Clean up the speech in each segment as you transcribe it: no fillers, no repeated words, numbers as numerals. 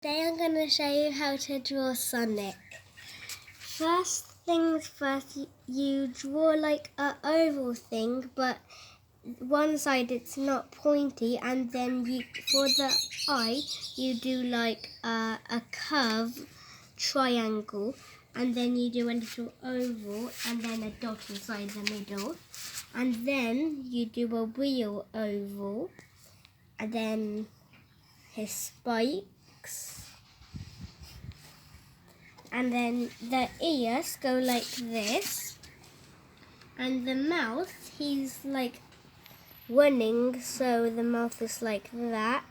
Today I'm going to show you how to draw Sonic. First things first, you draw like an oval thing, but one side it's not pointy, and then for the eye you do like a curve triangle, and then you do a little oval and then a dot inside the middle, and then you do a real oval, and then his spikes, and then the ears go like this, and the mouth, he's like running, so the mouth is like that,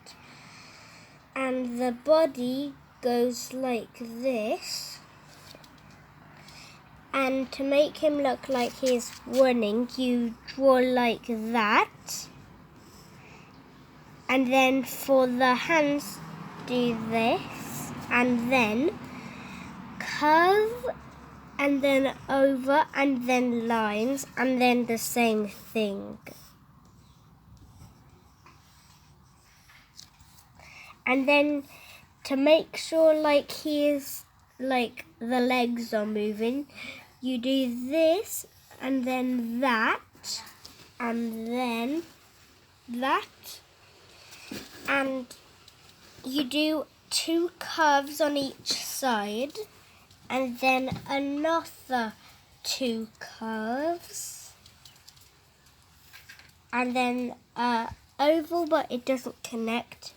and the body goes like this. And to make him look like he's running, you draw like that. And then for the hands, do this, and then curve, and then over, and then lines, and then the same thing. And then to make sure like he's like the legs are moving, you do this, and then that, and then that. And you do 2 curves on each side, and then another 2 curves, and then oval, but it doesn't connect,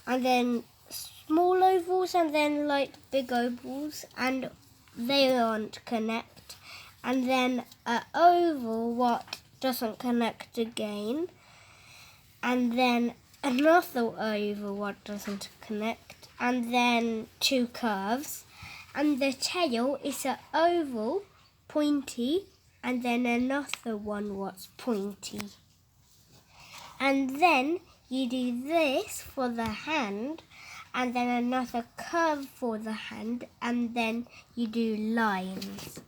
and then small ovals, and then like big ovals, and they don't connect, and then an oval what doesn't connect again, and then another oval what doesn't connect, and then 2 curves, and the tail is an oval, pointy, and then another one what's pointy. And then you do this for the hand, and then another curve for the hand, and then you do lines.